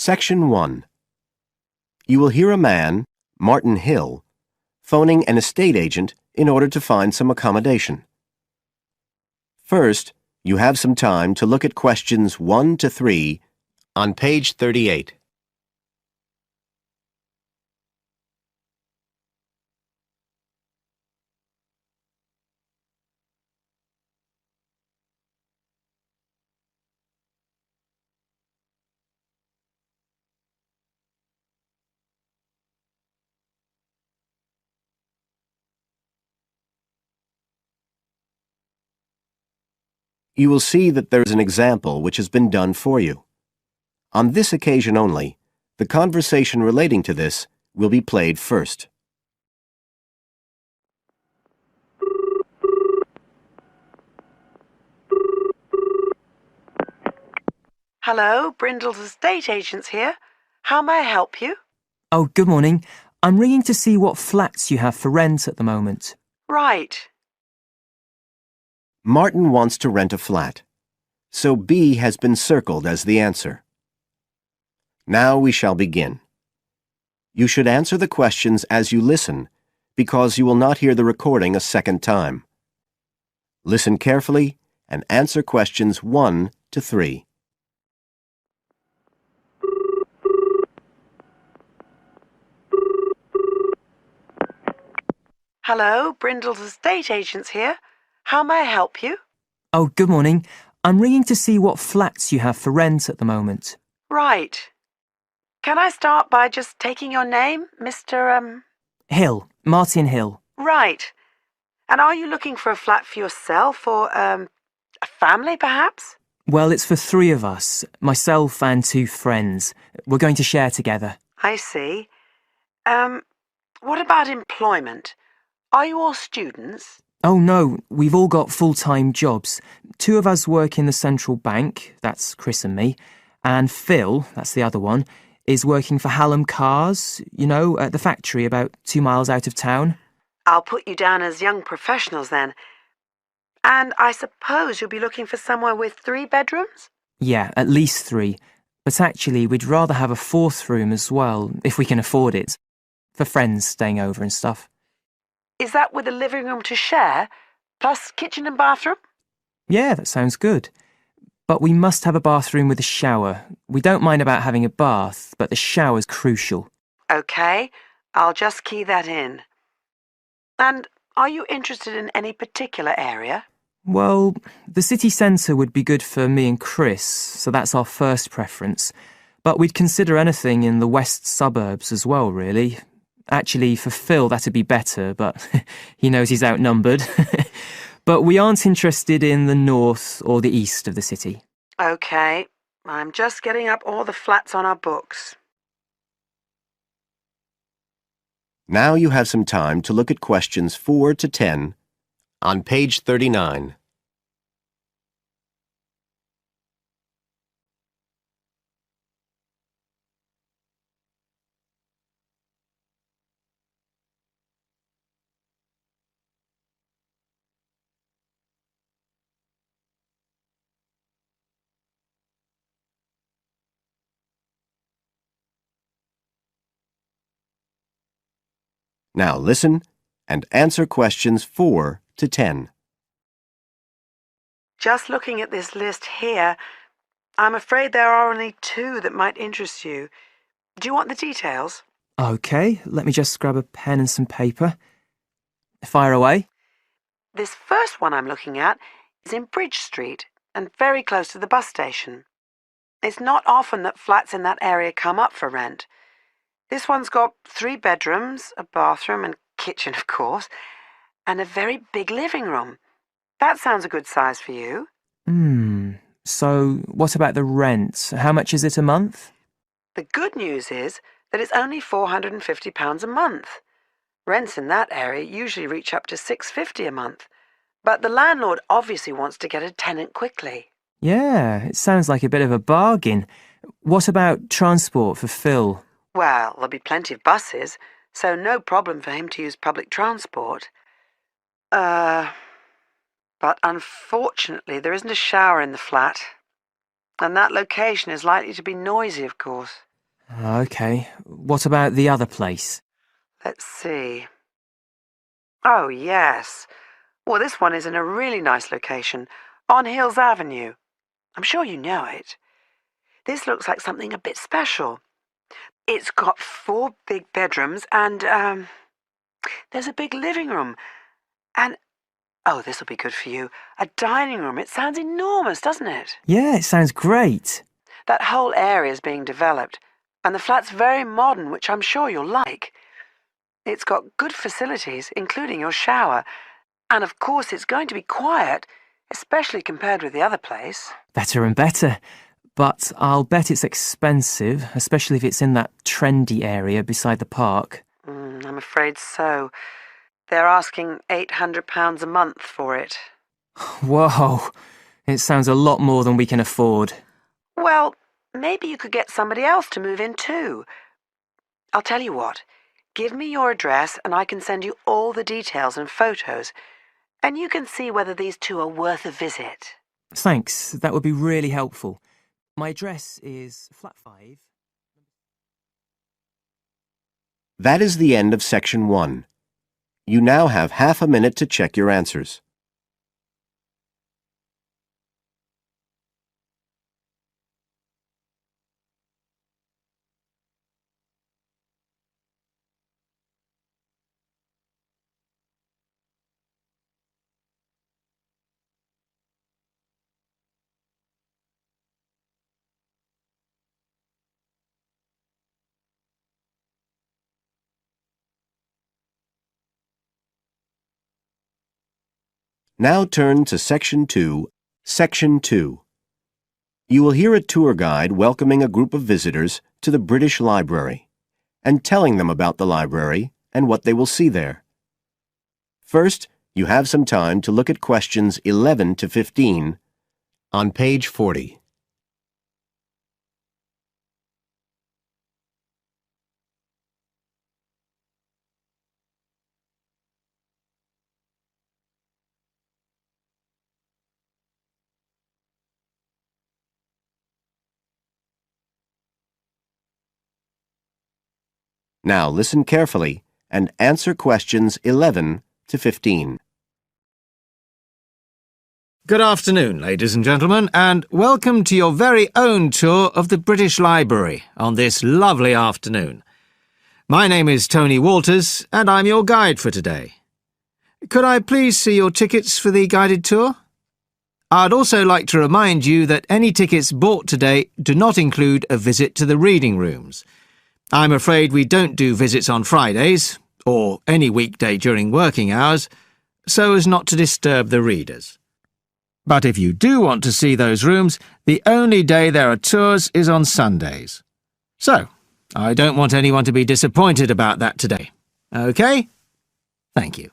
Section 1. You will hear a man, Martin Hill, phoning an estate agent in order to find some accommodation. First, you have some time to look at questions 1 to 3 on page 38. You will see that there is an example which has been done for you. On this occasion only, the conversation relating to this will be played first. Hello, Brindle's estate agents here. How may I help you? Oh, good morning. I'm ringing to see what flats you have for rent at the moment. Right. Martin wants to rent a flat, so B has been circled as the answer. Now we shall begin. You should answer the questions as you listen, because you will not hear the recording a second time. Listen carefully and answer questions 1 to 3. Hello, Brindle's estate agents here. How may I help you? Oh, good morning. I'm ringing to see what flats you have for rent at the moment. Right. Can I start by just taking your name, Mr. Hill. Martin Hill. Right. And are you looking for a flat for yourself or, a family, perhaps? Well, it's for 3 of us, myself and 2 friends. We're going to share together. I see. What about employment? Are you all students? Oh, no, we've all got full-time jobs. 2 of us work in the central bank, that's Chris and me, and Phil, that's the other one, is working for Hallam Cars, at the factory about 2 miles out of town. I'll put you down as young professionals then. And I suppose you'll be looking for somewhere with 3 bedrooms? Yeah, at least 3. But actually, we'd rather have a 4th room as well, if we can afford it, for friends staying over and stuff. Is that with a living room to share, plus kitchen and bathroom? Yeah, that sounds good. But we must have a bathroom with a shower. We don't mind about having a bath, but the shower's crucial. OK, I'll just key that in. And are you interested in any particular area? Well, the city centre would be good for me and Chris, so that's our first preference. But we'd consider anything in the west suburbs as well, really. Actually, for Phil, that'd be better, but he knows he's outnumbered. But we aren't interested in the north or the east of the city. OK, I'm just getting up all the flats on our books. Now you have some time to look at questions 4 to 10 on page 39. Now listen and answer questions 4 to 10. Just looking at this list here, I'm afraid there are only 2 that might interest you. Do you want the details? OK, let me just grab a pen and some paper. Fire away. This first one I'm looking at is in Bridge Street and very close to the bus station. It's not often that flats in that area come up for rent. This one's got 3 bedrooms, a bathroom and kitchen, of course, and a very big living room. That sounds a good size for you. So what about the rent? How much is it a month? The good news is that it's only £450 a month. Rents in that area usually reach up to £650 a month. But the landlord obviously wants to get a tenant quickly. Yeah, it sounds like a bit of a bargain. What about transport for Phil? Well, there'll be plenty of buses, so no problem for him to use public transport. But unfortunately there isn't a shower in the flat. And that location is likely to be noisy, of course. OK. What about the other place? Let's see. Oh, yes. Well, this one is in a really nice location, on Hills Avenue. I'm sure you know it. This looks like something a bit special. It's got 4 big bedrooms and, there's a big living room. And, oh, this'll be good for you, a dining room. It sounds enormous, doesn't it? Yeah, it sounds great. That whole area is being developed, and the flat's very modern, which I'm sure you'll like. It's got good facilities, including your shower. And of course, it's going to be quiet, especially compared with the other place. Better and better. But I'll bet it's expensive, especially if it's in that trendy area beside the park. I'm afraid so. They're asking £800 a month for it. Whoa, it sounds a lot more than we can afford. Well, maybe you could get somebody else to move in too. I'll tell you what, give me your address and I can send you all the details and photos, and you can see whether these two are worth a visit. Thanks, that would be really helpful. My address is flat 5. That is the end of section 1. You now have half a minute to check your answers. Now turn to Section 2, Section 2. You will hear a tour guide welcoming a group of visitors to the British Library and telling them about the library and what they will see there. First, you have some time to look at questions 11 to 15 on page 40. Now listen carefully and answer questions 11 to 15. Good afternoon, ladies and gentlemen, and welcome to your very own tour of the British Library on this lovely afternoon. My name is Tony Walters, and I'm your guide for today. Could I please see your tickets for the guided tour? I'd also like to remind you that any tickets bought today do not include a visit to the reading rooms. I'm afraid we don't do visits on Fridays, or any weekday during working hours, so as not to disturb the readers. But if you do want to see those rooms, the only day there are tours is on Sundays. So, I don't want anyone to be disappointed about that today. OK? Thank you.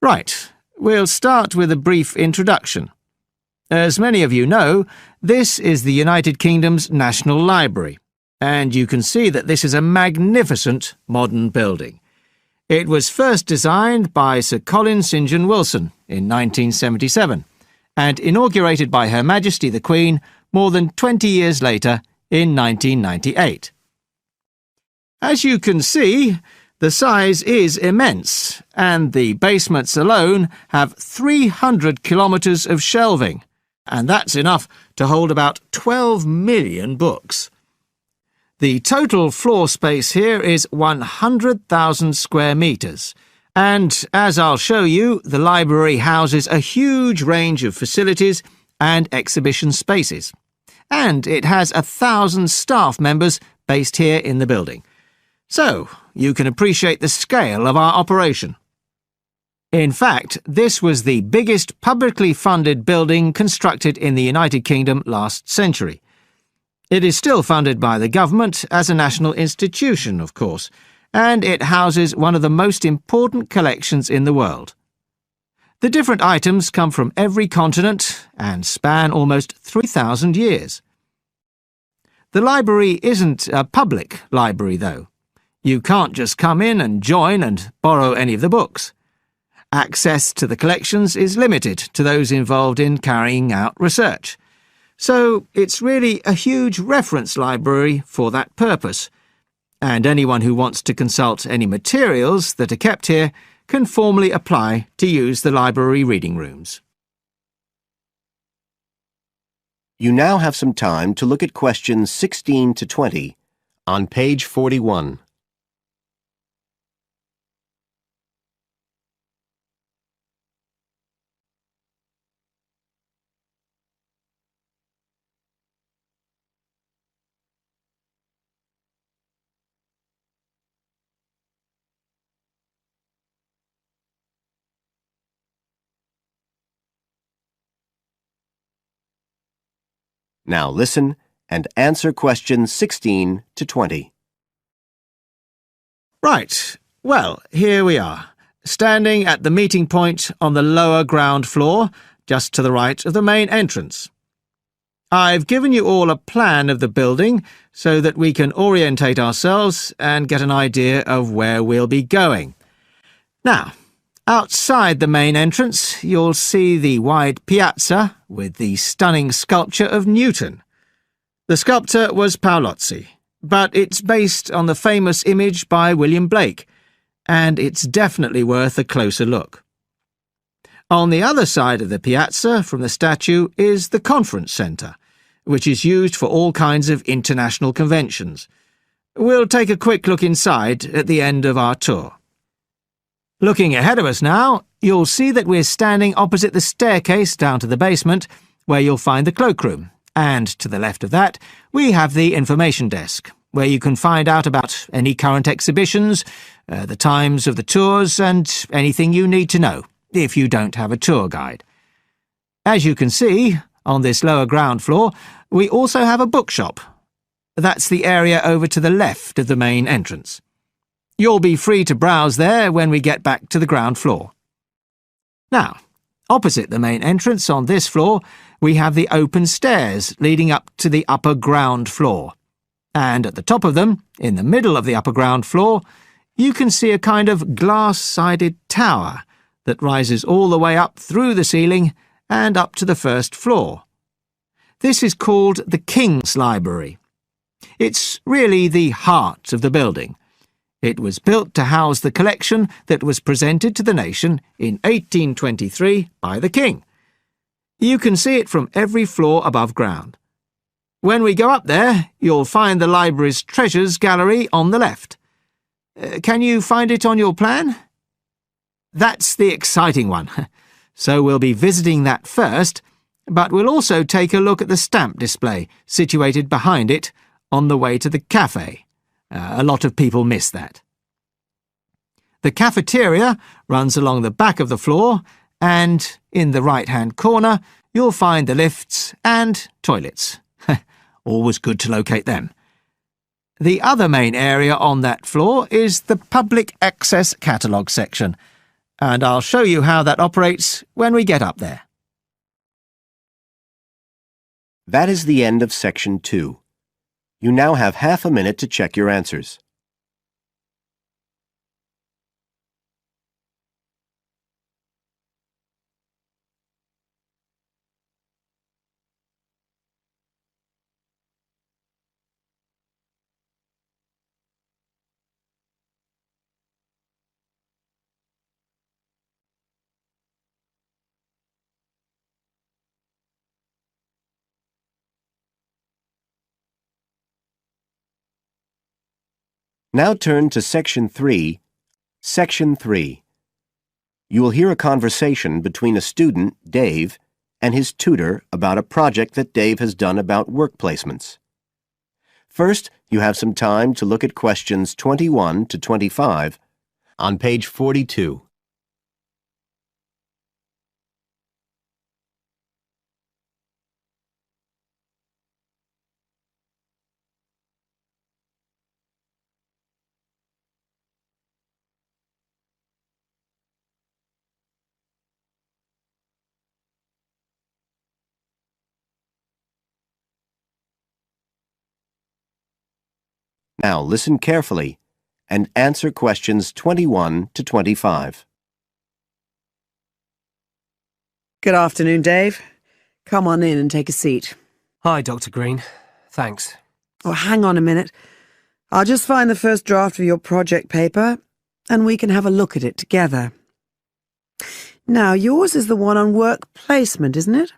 Right, we'll start with a brief introduction. As many of you know, this is the United Kingdom's National Library, and you can see that this is a magnificent modern building. It was first designed by Sir Colin St. John Wilson in 1977, and inaugurated by Her Majesty the Queen more than 20 years later in 1998. As you can see, the size is immense, and the basements alone have 300 kilometres of shelving, and that's enough to hold about 12 million books. The total floor space here is 100,000 square metres, and, as I'll show you, the library houses a huge range of facilities and exhibition spaces. And it has 1,000 staff members based here in the building. So, you can appreciate the scale of our operation. In fact, this was the biggest publicly funded building constructed in the United Kingdom last century. It is still funded by the government as a national institution, of course, and it houses one of the most important collections in the world. The different items come from every continent and span almost 3,000 years. The library isn't a public library, though. You can't just come in and join and borrow any of the books. Access to the collections is limited to those involved in carrying out research. so it's really a huge reference library for that purpose, and anyone who wants to consult any materials that are kept here can formally apply to use the library reading rooms. You now have some time to look at questions 16 to 20 on page 41. Now listen and answer questions 16 to 20. Right, well, here we are, standing at the meeting point on the lower ground floor, just to the right of the main entrance. I've given you all a plan of the building so that we can orientate ourselves and get an idea of where we'll be going. Now, outside the main entrance, you'll see the wide piazza with the stunning sculpture of Newton. The sculptor was Paolozzi, but it's based on the famous image by William Blake, and it's definitely worth a closer look. On the other side of the piazza from the statue is the conference centre, which is used for all kinds of international conventions. We'll take a quick look inside at the end of our tour. Looking ahead of us now, you'll see that we're standing opposite the staircase down to the basement, where you'll find the cloakroom, and to the left of that, we have the information desk, where you can find out about any current exhibitions, the times of the tours, and anything you need to know, if you don't have a tour guide. As you can see, on this lower ground floor, we also have a bookshop. That's the area over to the left of the main entrance. You'll be free to browse there when we get back to the ground floor. Now, opposite the main entrance on this floor, we have the open stairs leading up to the upper ground floor. And at the top of them, in the middle of the upper ground floor, you can see a kind of glass-sided tower that rises all the way up through the ceiling and up to the first floor. This is called the King's Library. It's really the heart of the building. It was built to house the collection that was presented to the nation in 1823 by the King. You can see it from every floor above ground. When we go up there, you'll find the library's treasures gallery on the left. Can you find it on your plan? That's the exciting one. So we'll be visiting that first, but we'll also take a look at the stamp display situated behind it on the way to the cafe. A lot of people miss that. The cafeteria runs along the back of the floor, and in the right-hand corner, you'll find the lifts and toilets. Always good to locate them. The other main area on that floor is the public access catalogue section, and I'll show you how that operates when we get up there. That is the end of section 2. You now have half a minute to check your answers. Now turn to Section 3, Section 3. You will hear a conversation between a student, Dave, and his tutor about a project that Dave has done about work placements. First, you have some time to look at questions 21 to 25 on page 42. Now listen carefully and answer questions 21 to 25. Good afternoon, Dave. Come on in and take a seat. Hi, Dr. Green. Thanks. Oh, hang on a minute. I'll just find the first draft of your project paper, and we can have a look at it together. Now, yours is the one on work placement, isn't it?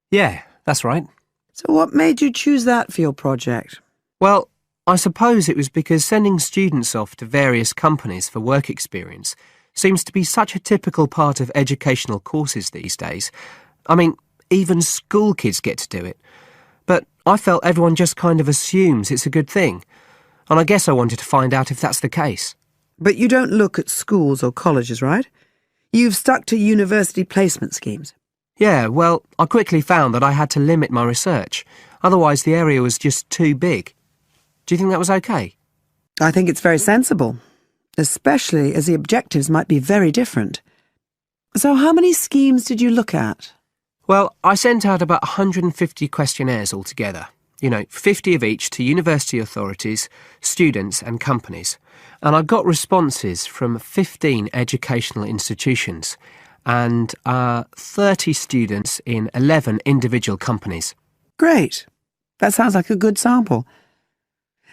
Yeah, that's right. So what made you choose that for your project? Well, I suppose it was because sending students off to various companies for work experience seems to be such a typical part of educational courses these days. I mean, even school kids get to do it. But I felt everyone just kind of assumes it's a good thing. And I guess I wanted to find out if that's the case. But you don't look at schools or colleges, right? You've stuck to university placement schemes. Yeah, well, I quickly found that I had to limit my research. Otherwise, the area was just too big. Do you think that was okay? I think it's very sensible, especially as the objectives might be very different. So how many schemes did you look at? Well, I sent out about 150 questionnaires altogether. 50 of each to university authorities, students and companies. And I got responses from 15 educational institutions and 30 students in 11 individual companies. Great. That sounds like a good sample.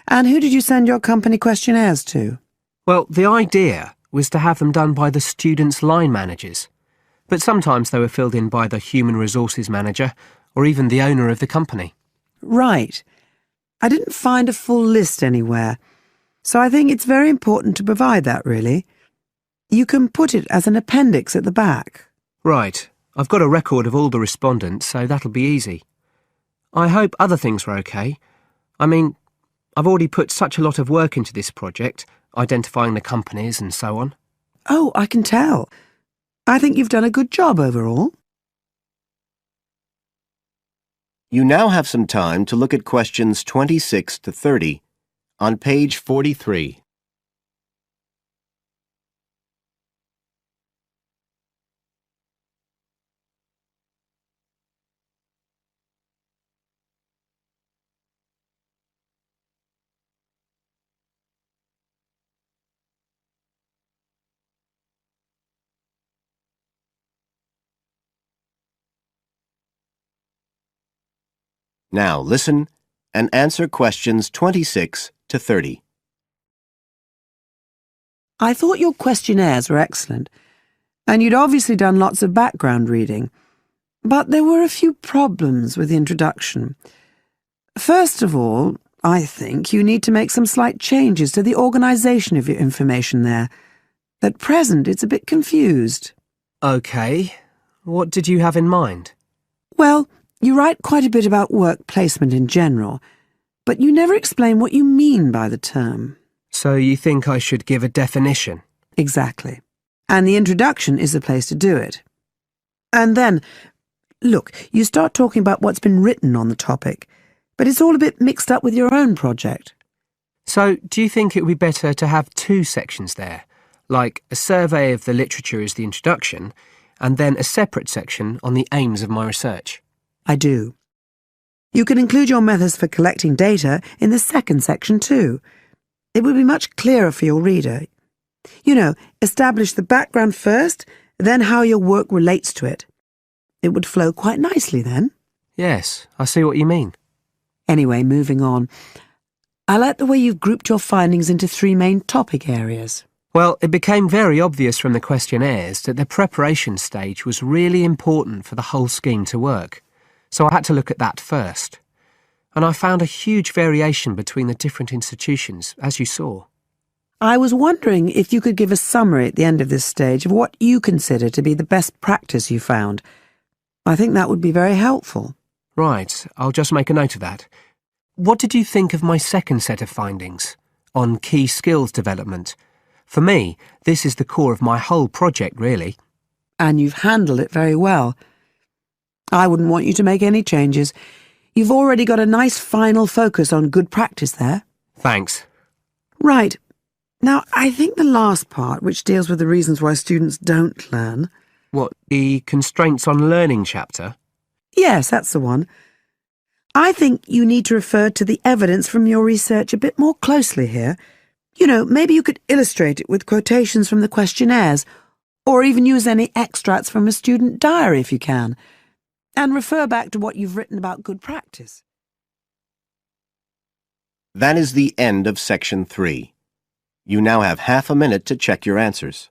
And who did you send your company questionnaires to? Well, the idea was to have them done by the students' line managers. But sometimes they were filled in by the human resources manager or even the owner of the company. Right. I didn't find a full list anywhere, so I think it's very important to provide that, really. You can put it as an appendix at the back. Right. I've got a record of all the respondents, so that'll be easy. I hope other things were okay. I mean, I've already put such a lot of work into this project, identifying the companies and so on. Oh, I can tell. I think you've done a good job overall. You now have some time to look at questions 26 to 30 on page 43. Now listen and answer questions 26 to 30. I thought your questionnaires were excellent, and you'd obviously done lots of background reading. But there were a few problems with the introduction. First of all, I think you need to make some slight changes to the organisation of your information there. At present, it's a bit confused. OK. What did you have in mind? Well, you write quite a bit about work placement in general, but you never explain what you mean by the term. So you think I should give a definition? Exactly. And the introduction is the place to do it. And then, look, you start talking about what's been written on the topic, but it's all a bit mixed up with your own project. So do you think it would be better to have two sections there, like a survey of the literature as the introduction, and then a separate section on the aims of my research? I do. You can include your methods for collecting data in the second section too. It would be much clearer for your reader. Establish the background first, then how your work relates to it. It would flow quite nicely then. Yes, I see what you mean. Anyway, moving on. I like the way you've grouped your findings into 3 main topic areas. Well, it became very obvious from the questionnaires that the preparation stage was really important for the whole scheme to work. So I had to look at that first. And I found a huge variation between the different institutions, as you saw. I was wondering if you could give a summary at the end of this stage of what you consider to be the best practice you found. I think that would be very helpful. Right, I'll just make a note of that. What did you think of my second set of findings on key skills development? For me, this is the core of my whole project, really. And you've handled it very well. I wouldn't want you to make any changes. You've already got a nice final focus on good practice there. Thanks. Right. Now, I think the last part, which deals with the reasons why students don't learn... What, the constraints on learning chapter? Yes, that's the one. I think you need to refer to the evidence from your research a bit more closely here. Maybe you could illustrate it with quotations from the questionnaires, or even use any extracts from a student diary if you can, and refer back to what you've written about good practice. That is the end of Section 3. You now have half a minute to check your answers.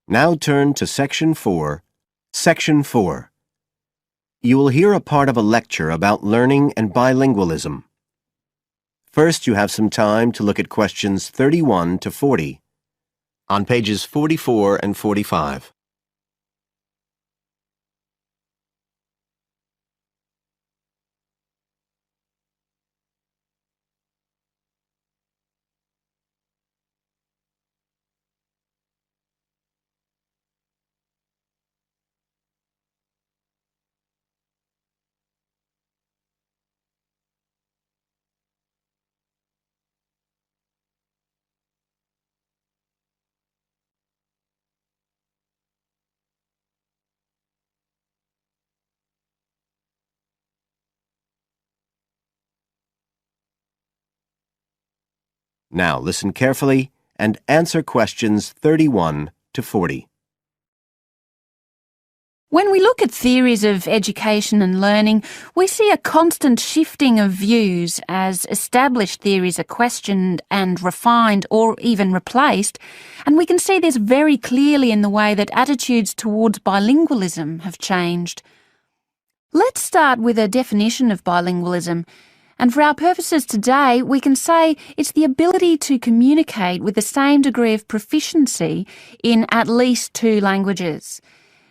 Now turn to Section 4. Section 4. You will hear a part of a lecture about learning and bilingualism. First, you have some time to look at questions 31 to 40 on pages 44 and 45. Now listen carefully and answer questions 31 to 40. When we look at theories of education and learning, we see a constant shifting of views as established theories are questioned and refined or even replaced, and we can see this very clearly in the way that attitudes towards bilingualism have changed. Let's start with a definition of bilingualism. And for our purposes today, we can say it's the ability to communicate with the same degree of proficiency in at least two languages.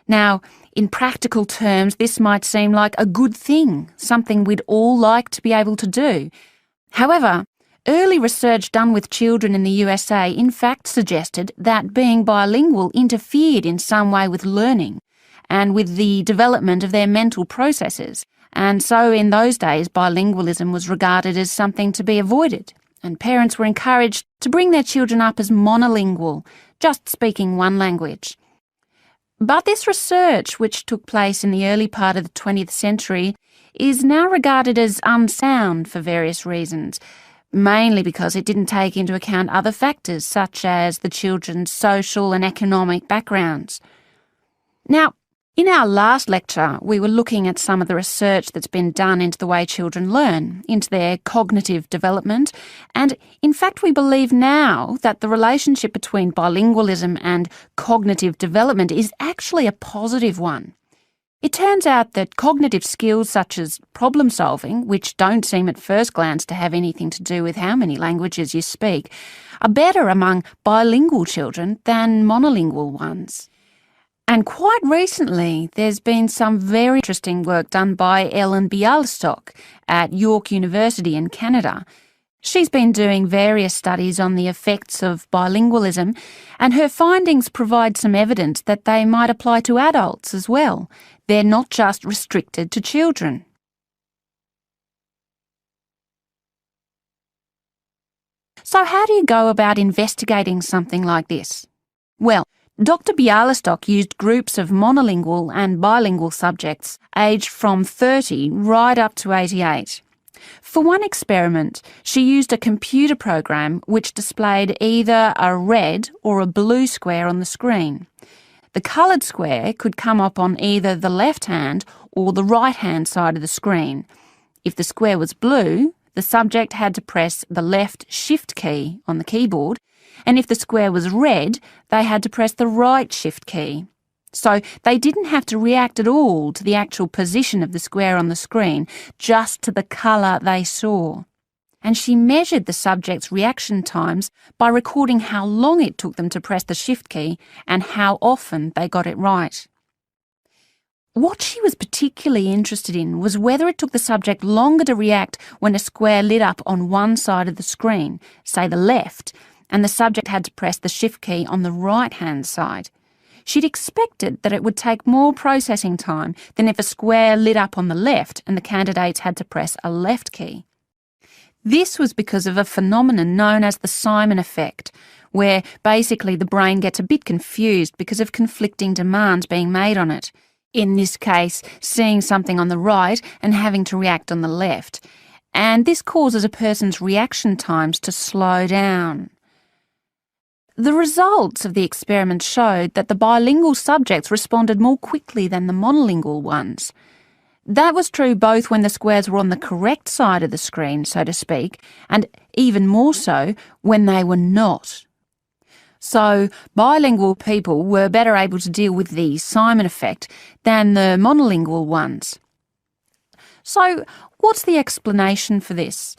Now, in practical terms, this might seem like a good thing, something we'd all like to be able to do. However, early research done with children in the USA in fact suggested that being bilingual interfered in some way with learning and with the development of their mental processes. And so in those days, bilingualism was regarded as something to be avoided, and parents were encouraged to bring their children up as monolingual, just speaking one language. But this research, which took place in the early part of the 20th century, is now regarded as unsound for various reasons, mainly because it didn't take into account other factors such as the children's social and economic backgrounds. Now, in our last lecture, we were looking at some of the research that's been done into the way children learn, into their cognitive development, and in fact we believe now that the relationship between bilingualism and cognitive development is actually a positive one. It turns out that cognitive skills such as problem solving, which don't seem at first glance to have anything to do with how many languages you speak, are better among bilingual children than monolingual ones. And quite recently, there's been some very interesting work done by Ellen Bialystok at York University in Canada. She's been doing various studies on the effects of bilingualism, and her findings provide some evidence that they might apply to adults as well. They're not just restricted to children. So how do you go about investigating something like this? Well, Dr. Bialystok used groups of monolingual and bilingual subjects aged from 30 right up to 88. For one experiment, she used a computer program which displayed either a red or a blue square on the screen. The coloured square could come up on either the left-hand or the right-hand side of the screen. If the square was blue, the subject had to press the left Shift key on the keyboard, and if the square was red, they had to press the right Shift key. So they didn't have to react at all to the actual position of the square on the screen, just to the colour they saw. And she measured the subjects' reaction times by recording how long it took them to press the Shift key and how often they got it right. What she was particularly interested in was whether it took the subject longer to react when a square lit up on one side of the screen, say the left, and the subject had to press the Shift key on the right-hand side. She'd expected that it would take more processing time than if a square lit up on the left and the candidates had to press a left key. This was because of a phenomenon known as the Simon effect, where basically the brain gets a bit confused because of conflicting demands being made on it. In this case, seeing something on the right and having to react on the left. And this causes a person's reaction times to slow down. The results of the experiment showed that the bilingual subjects responded more quickly than the monolingual ones. That was true both when the squares were on the correct side of the screen, so to speak, and even more so when they were not. So, bilingual people were better able to deal with the Simon effect than the monolingual ones. So, what's the explanation for this?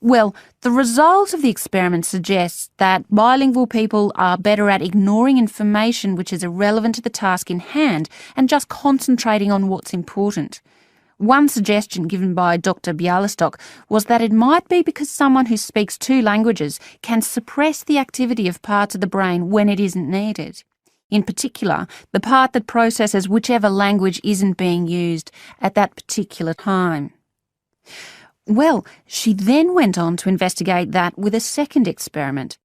Well, the result of the experiment suggests that bilingual people are better at ignoring information which is irrelevant to the task in hand and just concentrating on what's important. One suggestion given by Dr. Bialystok was that it might be because someone who speaks two languages can suppress the activity of parts of the brain when it isn't needed. In particular, the part that processes whichever language isn't being used at that particular time. Well, she then went on to investigate that with a second experiment.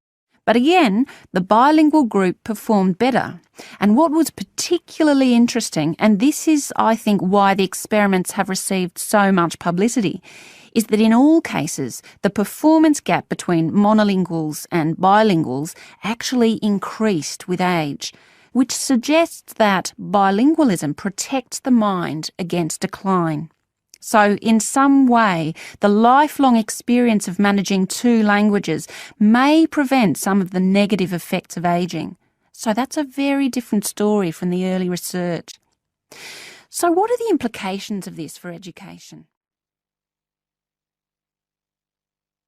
But again, the bilingual group performed better. And what was particularly interesting, and this is, I think, why the experiments have received so much publicity, is that in all cases, the performance gap between monolinguals and bilinguals actually increased with age, which suggests that bilingualism protects the mind against decline. So, in some way, the lifelong experience of managing two languages may prevent some of the negative effects of ageing. So that's a very different story from the early research. So what are the implications of this for education?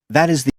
That is the